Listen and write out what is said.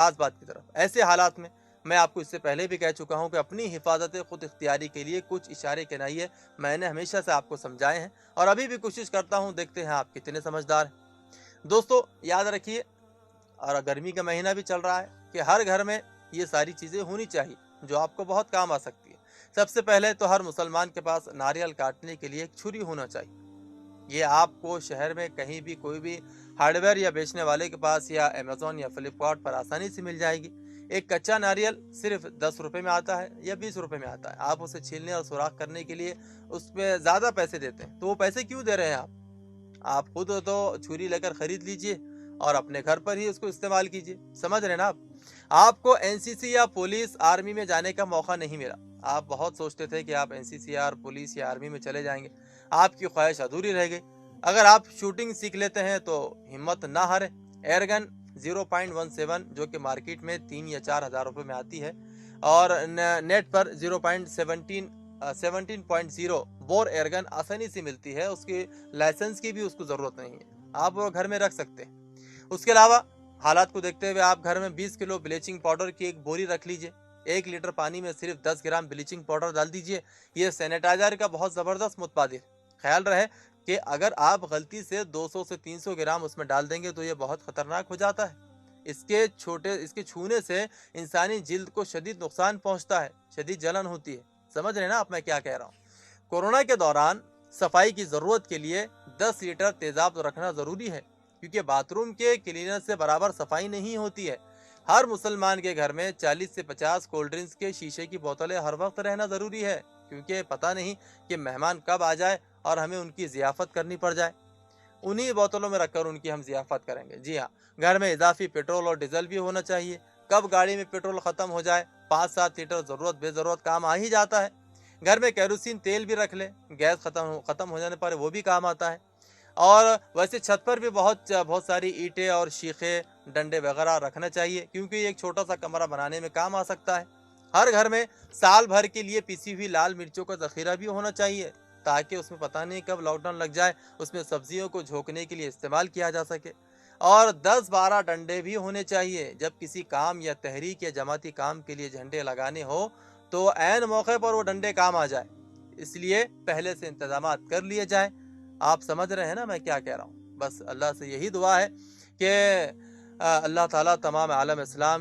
खास बात की तरफ। ऐसे हालात में मैं आपको इससे पहले भी कह चुका हूं कि अपनी हिफाजत खुद इख्तियारी के लिए कुछ इशारे कहनाइए मैंने हमेशा से आपको समझाए हैं और अभी भी कोशिश करता हूं, देखते हैं आप कितने समझदार हैं। दोस्तों याद रखिए, और गर्मी का महीना भी चल रहा है, कि हर घर में ये सारी चीज़ें होनी चाहिए जो आपको बहुत काम आ सकती है। सबसे पहले तो हर मुसलमान के पास नारियल काटने के लिए एक छुरी होना चाहिए। ये आपको शहर में कहीं भी कोई भी हार्डवेयर या बेचने वाले के पास या अमेज़न या फ्लिपकार्ट पर आसानी से मिल जाएगी। एक कच्चा नारियल सिर्फ 10 रुपए में आता है या 20 रुपए में आता है। आप उसे छीलने और सुराख करने के लिए उसमें ज़्यादा पैसे देते हैं, तो वो पैसे क्यों दे रहे हैं आप खुद तो छुरी लेकर खरीद लीजिए और अपने घर पर ही उसको इस्तेमाल कीजिए। समझ रहे हैं ना आप? आपको एनसीसी या पुलिस आर्मी में जाने का मौका नहीं मिला। आप बहुत सोचते थे कि आप एनसीसी या पुलिस या आर्मी में चले जाएंगे, आपकी ख्वाहिश अधूरी रह गई। अगर आप शूटिंग सीख लेते हैं तो हिम्मत ना हारे। एयरगन 0.17 जो कि मार्केट में 3 या 4 हज़ार रुपये में आती है, और नेट पर 17.0 बोर एयरगन आसानी से मिलती है। उसकी लाइसेंस की भी उसको ज़रूरत नहीं है, आप वो घर में रख सकते हैं। उसके अलावा हालात को देखते हुए आप घर में 20 किलो ब्लीचिंग पाउडर की एक बोरी रख लीजिए। 1 लीटर पानी में सिर्फ 10 ग्राम ब्लीचिंग पाउडर डाल दीजिए। ये सैनिटाइजर का बहुत ज़बरदस्त मुतबादिल। ख्याल रहे कि अगर आप गलती से 200 से 300 ग्राम उसमें डाल देंगे तो ये बहुत खतरनाक हो जाता है। इसके छूने से इंसानी जिल्द को शदीद नुकसान पहुंचता है, शदीद जलन होती है। समझ रहे हैं ना आप मैं क्या कह रहा हूँ? कोरोना के दौरान सफाई की ज़रूरत के लिए 10 लीटर तेज़ाब रखना ज़रूरी है, क्योंकि बाथरूम के क्लीनर से बराबर सफाई नहीं होती है। हर मुसलमान के घर में 40 से 50 कोल्ड ड्रिंक्स के शीशे की बोतलें हर वक्त रहना ज़रूरी है, क्योंकि पता नहीं कि मेहमान कब आ जाए और हमें उनकी ज़ियाफ़त करनी पड़ जाए। उन्हीं बोतलों में रखकर उनकी हम ज़ियाफ़त करेंगे। जी हाँ, घर में इजाफी पेट्रोल और डीजल भी होना चाहिए। कब गाड़ी में पेट्रोल ख़त्म हो जाए, 5-7 लीटर ज़रूरत बेज़रूरत काम आ ही जाता है। घर में केरोसिन तेल भी रख लें, गैस ख़त्म हो जाने पर वो भी काम आता है। और वैसे छत पर भी बहुत सारी ईंटें और शीखे, डंडे वगैरह रखना चाहिए, क्योंकि ये एक छोटा सा कमरा बनाने में काम आ सकता है। हर घर में साल भर के लिए पिसी हुई लाल मिर्चों का ज़ख़ीरा भी होना चाहिए, ताकि उसमें पता नहीं कब लॉकडाउन लग जाए, उसमें सब्जियों को झोंकने के लिए इस्तेमाल किया जा सके। और 10-12 डंडे भी होने चाहिए। जब किसी काम या तहरीक या जमाती काम के लिए झंडे लगाने हो तो ऐन मौके पर वो डंडे काम आ जाए, इसलिए पहले से इंतजाम कर लिए जाए। आप समझ रहे हैं ना मैं क्या कह रहा हूँ? बस अल्लाह से यही दुआ है कि अल्लाह ताला तमाम आलम इस्लाम